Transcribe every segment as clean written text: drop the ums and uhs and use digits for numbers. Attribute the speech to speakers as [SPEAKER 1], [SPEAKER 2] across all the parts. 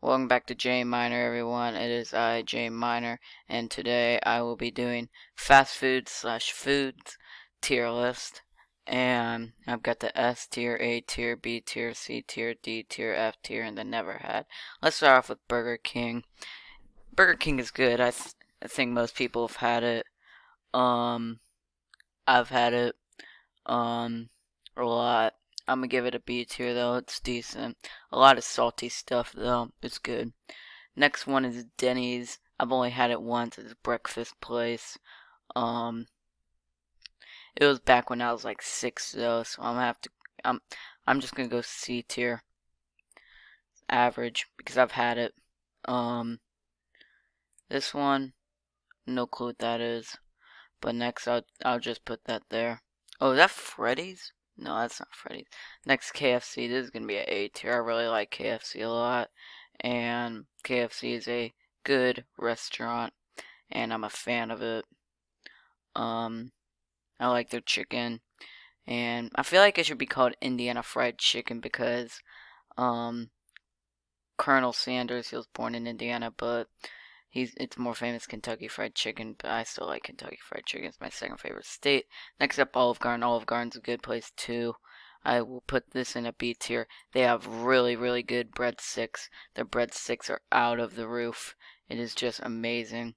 [SPEAKER 1] Welcome back to J Miner, everyone. It is I, J Miner, and today I will be doing fast food slash foods tier list. And I've got the S tier, A tier, B tier, C tier, D tier, F tier, and the never had. Let's start off with Burger King. Burger King is good. I think most people have had it. I've had it a lot. I'm gonna give it a B tier though. It's decent. A lot of salty stuff though. It's good. Next one is Denny's. I've only had it once. It's a breakfast place. Um, it was back when I was like 6 though, so I'm gonna have to. I'm just gonna go C tier, average, because I've had it. This one, no clue what that is. But next, I'll just put that there. Oh, is that Freddy's? No, that's not Freddy's. Next, KFC. This is gonna be an A tier. I really like KFC a lot, and KFC is a good restaurant, and I'm a fan of it. I like their chicken, and I feel like it should be called Indiana Fried Chicken because, Colonel Sanders, he was born in Indiana, but it's more famous Kentucky Fried Chicken, but I still like Kentucky Fried Chicken. It's my second favorite state. Next up, Olive Garden. Olive Garden's a good place too. I will put this in a B tier. They have really, really good breadsticks. Their breadsticks are out of the roof. It is just amazing.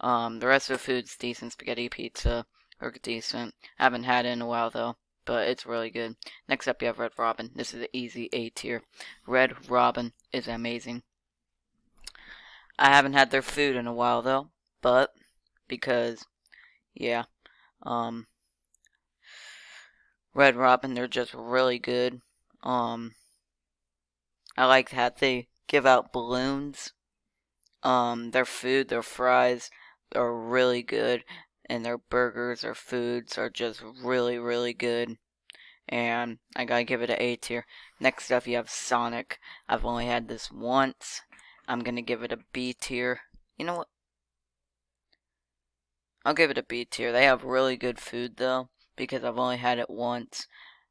[SPEAKER 1] The rest of the food's decent. Spaghetti pizza are decent. I haven't had it in a while though, but it's really good. Next up, you have Red Robin. This is an easy A tier. Red Robin is amazing. I haven't had their food in a while though, but because yeah, Red Robin, they're just really good. I like that they give out balloons. Their food, their fries are really good, and their burgers or foods are just really, really good. And I gotta give it an A tier. Next up, you have Sonic. I've only had this once. I'm gonna give it a B tier. You know what? I'll give it a B tier. They have really good food though, because I've only had it once.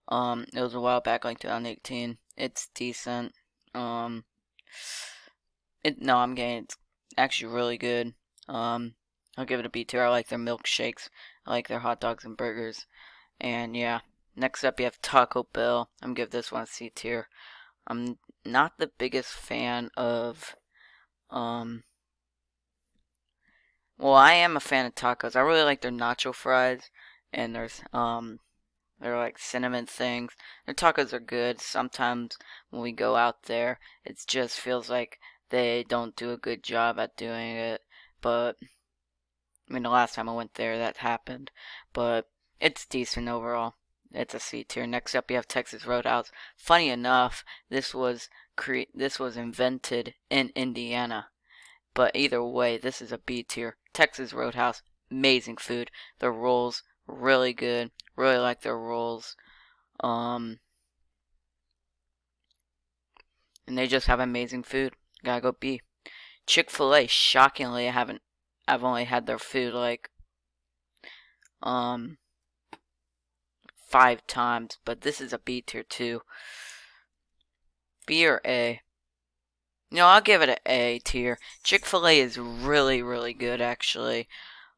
[SPEAKER 1] It was a while back, like 2018. It's decent. No, it's actually really good. I'll give it a B tier. I like their milkshakes. I like their hot dogs and burgers. And yeah. Next up, you have Taco Bell. I'm gonna give this one a C tier. I'm not the biggest fan of well, I am a fan of tacos. I really like their nacho fries, and there's they're like cinnamon things. Their tacos are good. Sometimes when we go out there, it just feels like they don't do a good job at doing it. But I mean, the last time I went there, that happened. But it's decent overall. It's a C tier. Next up, you have Texas Roadhouse. Funny enough, this was invented in Indiana. But either way, this is a B tier. Texas Roadhouse, amazing food. Their rolls, really good. Really like their rolls. And they just have amazing food. Gotta go B. Chick-fil-A, shockingly, I've only had their food like, 5 times. But this is a B tier too. B or A? No, I'll give it an A tier. Chick-fil-A is really, really good, actually.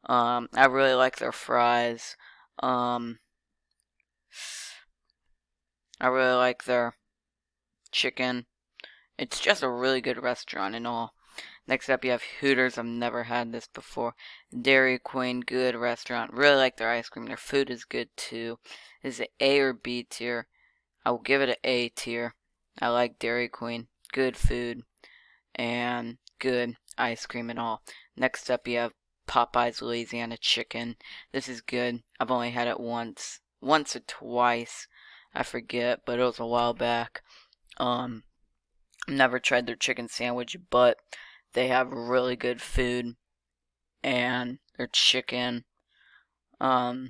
[SPEAKER 1] I really like their fries. I really like their chicken. It's just a really good restaurant and all. Next up, you have Hooters. I've never had this before. Dairy Queen, good restaurant. Really like their ice cream. Their food is good too. Is it A or B tier? I will give it an A tier. I like Dairy Queen. Good food. And good ice cream and all. Next up, you have Popeyes Louisiana Chicken. This is good. I've only had it once or twice. I forget, but it was a while back. Never tried their chicken sandwich, but they have really good food and their chicken. I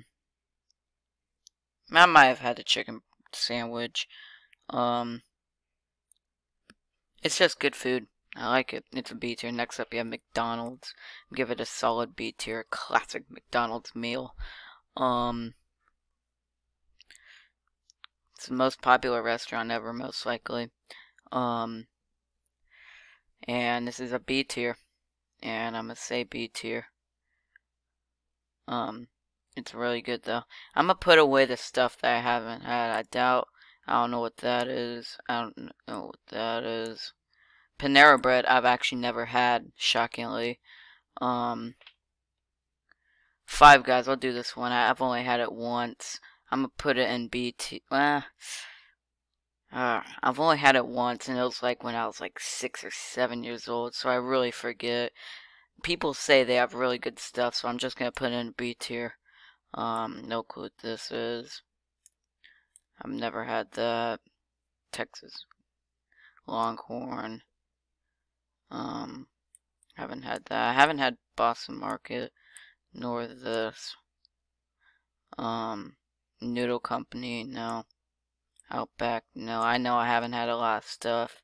[SPEAKER 1] might have had a chicken sandwich. It's just good food. I like it. It's a B tier. Next up, you have McDonald's. Give it a solid B tier. Classic McDonald's meal. It's the most popular restaurant ever, most likely. and this is a B tier, and I'm gonna say B tier. It's really good though. I'm gonna put away the stuff that I haven't had. I don't know what that is. I don't know what that is. Panera Bread, I've actually never had, shockingly. Five Guys, I'll do this one. I've only had it once. I'm gonna put it in BT. I've only had it once, and it was like when I was like 6 or 7 years old, so I really forget. People say they have really good stuff, so I'm just gonna put it in B tier. No clue what this is. I've never had that. Texas Longhorn. Haven't had that. I haven't had Boston Market, nor this. Noodle Company, no. Outback, no. I know I haven't had a lot of stuff.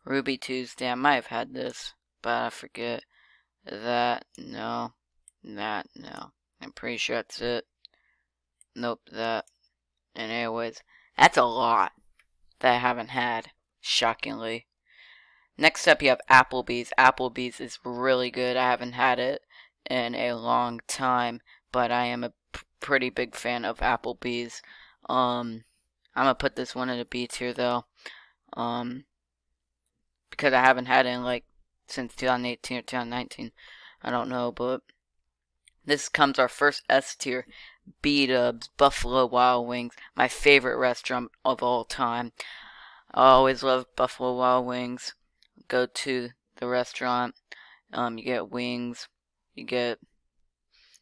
[SPEAKER 1] Ruby Tuesday, I might have had this, but I forget. That, no. That, no. I'm pretty sure that's it. Nope, that. And anyways, that's a lot that I haven't had, shockingly. Next up, you have Applebee's. Applebee's is really good. I haven't had it in a long time, but I am a pretty big fan of Applebee's. I'm gonna put this one in a B tier though, because I haven't had it in like since 2018 or 2019. I don't know, but this comes our first S tier. B-Dubs, Buffalo Wild Wings, my favorite restaurant of all time. I always love Buffalo Wild Wings. Go to the restaurant, you get wings, you get...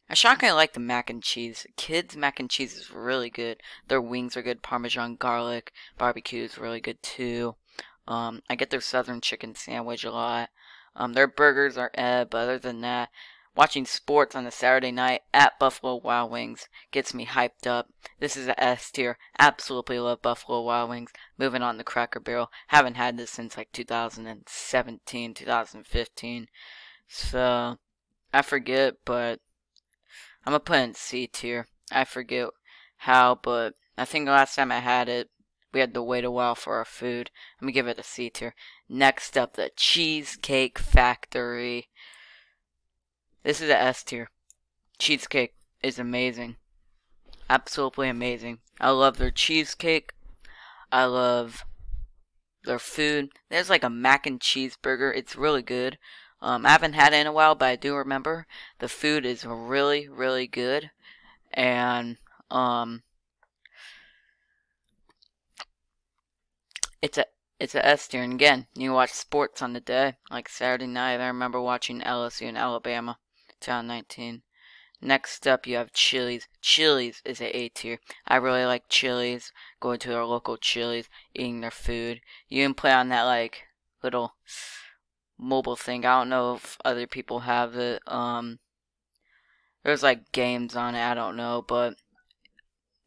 [SPEAKER 1] I shockingly like the mac and cheese. Kids' mac and cheese is really good. Their wings are good. Parmesan garlic barbecue is really good too. I get their southern chicken sandwich a lot. Their burgers are but other than that, watching sports on a Saturday night at Buffalo Wild Wings gets me hyped up. This is a S tier. Absolutely love Buffalo Wild Wings. Moving on to Cracker Barrel. Haven't had this since like 2017, 2015. So, I forget, but I'm gonna put it in C tier. I forget how, but I think the last time I had it, we had to wait a while for our food. I'm gonna give it a C tier. Next up, the Cheesecake Factory. This is a S tier. Cheesecake is amazing. Absolutely amazing. I love their cheesecake. I love their food. There's like a mac and cheese burger. It's really good. I haven't had it in a while, but I do remember the food is really, really good. And it's a S tier. And again, you can watch sports on the day, like Saturday night. I remember watching LSU and Alabama, 2019. Next up, you have Chili's. Chili's is a tier. I really like Chili's. Going to our local Chili's, eating their food. You can play on that like little mobile thing. I don't know if other people have it. There's like games on it. I don't know, but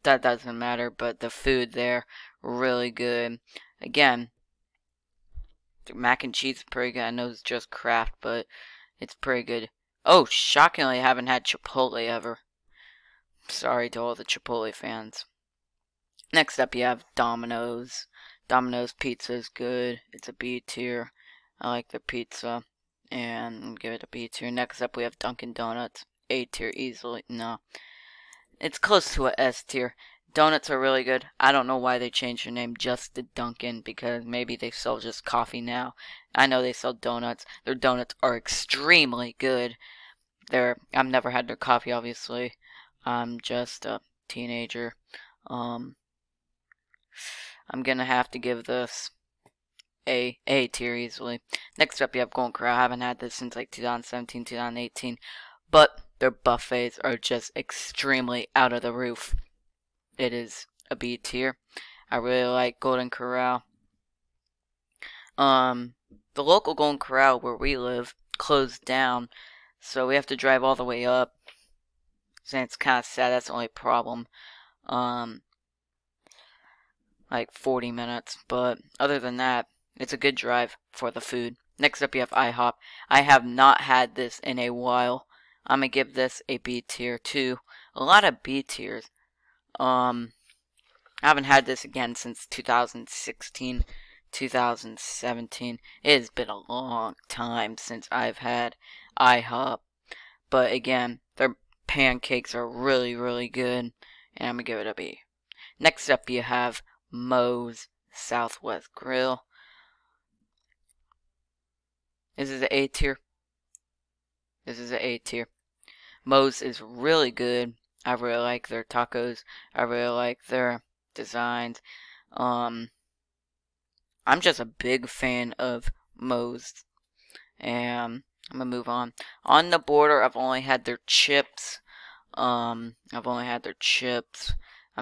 [SPEAKER 1] that doesn't matter. But the food there, really good. Again, the mac and cheese is pretty good. I know it's just Kraft, but it's pretty good. Oh, shockingly, I haven't had Chipotle ever. Sorry to all the Chipotle fans. Next up, you have Domino's. Domino's pizza is good. It's a B tier. I like their pizza, and I'll give it a B tier. Next up, we have Dunkin' Donuts. A tier easily. No, it's close to a S tier. Donuts are really good. I don't know why they changed their name just to Dunkin', because maybe they sell just coffee now. I know they sell donuts. Their donuts are extremely good. I've never had their coffee, obviously. I'm just a teenager. I'm gonna have to give this A tier easily. Next up, you have Golden Corral. I haven't had this since like 2017, 2018, but their buffets are just extremely out of the roof. It is a B tier. I really like Golden Corral. The local Golden Corral where we live closed down, so we have to drive all the way up. So it's kind of sad. That's the only problem. Like 40 minutes, but other than that, it's a good drive for the food. Next up, you have IHOP. I have not had this in a while. I'm gonna give this a B tier too. A lot of B tiers. I haven't had this again since 2016, 2017. It has been a long time since I've had IHOP. But again, their pancakes are really, really good. And I'm going to give it a B. Next up, you have Moe's Southwest Grill. This is an A tier. This is an A tier. Moe's is really good. I really like their tacos. I really like their designs. I'm just a big fan of Moe's. And I'm gonna move on. On the border, I've only had their chips. I'm gonna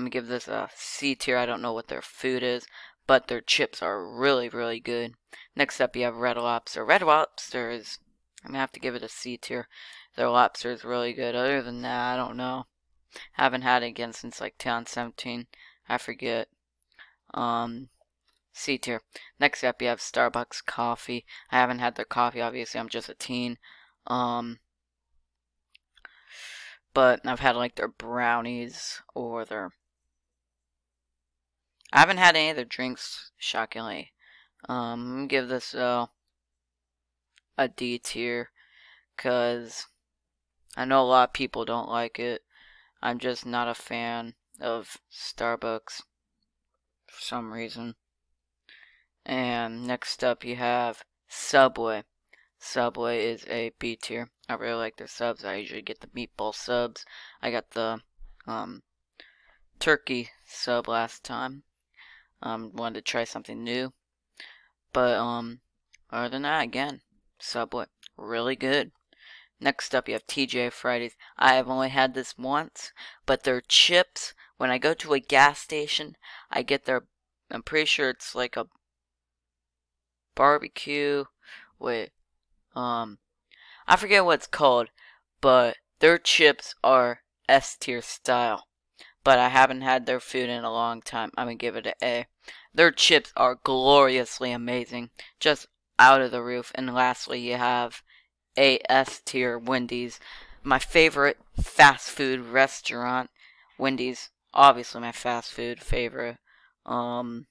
[SPEAKER 1] give this a C tier. I don't know what their food is, but their chips are really, really good. Next up, you have Red Lobster. Red Lobster is, I'm gonna have to give it a C tier. Their lobster is really good. Other than that, I don't know. Haven't had it again since like 2017. I forget. C tier. Next up, you have Starbucks coffee. I haven't had their coffee, obviously. I'm just a teen. But I've had like their brownies or their. I haven't had any of their drinks, shockingly. I'm gonna give this a D tier, cause I know a lot of people don't like it. I'm just not a fan of Starbucks for some reason. And next up you have Subway. Subway is a B tier. I really like their subs. I usually get the meatball subs. I got the turkey sub last time. Wanted to try something new. But other than that, again, Subway, really good. Next up, you have TGI Fridays. I have only had this once, but their chips, when I go to a gas station, I get their, I'm pretty sure it's like a barbecue with, I forget what it's called, but their chips are S tier style. But I haven't had their food in a long time. I'm going to give it an A. Their chips are gloriously amazing. Just out of the roof. And lastly, you have a S tier Wendy's. My favorite fast food restaurant. Wendy's. Obviously my fast food favorite. I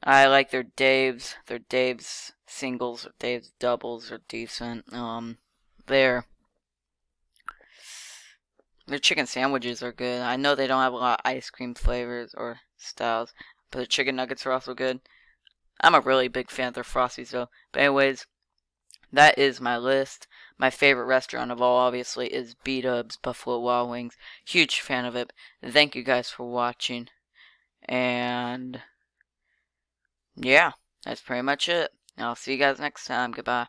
[SPEAKER 1] like their Dave's. Their Dave's singles or Dave's doubles are decent. Their chicken sandwiches are good. I know they don't have a lot of ice cream flavors or styles, but the chicken nuggets are also good. I'm a really big fan of their Frosties though. But anyways, that is my list. My favorite restaurant of all, obviously, is B-Dubs Buffalo Wild Wings. Huge fan of it. Thank you guys for watching. And yeah, that's pretty much it. I'll see you guys next time. Goodbye.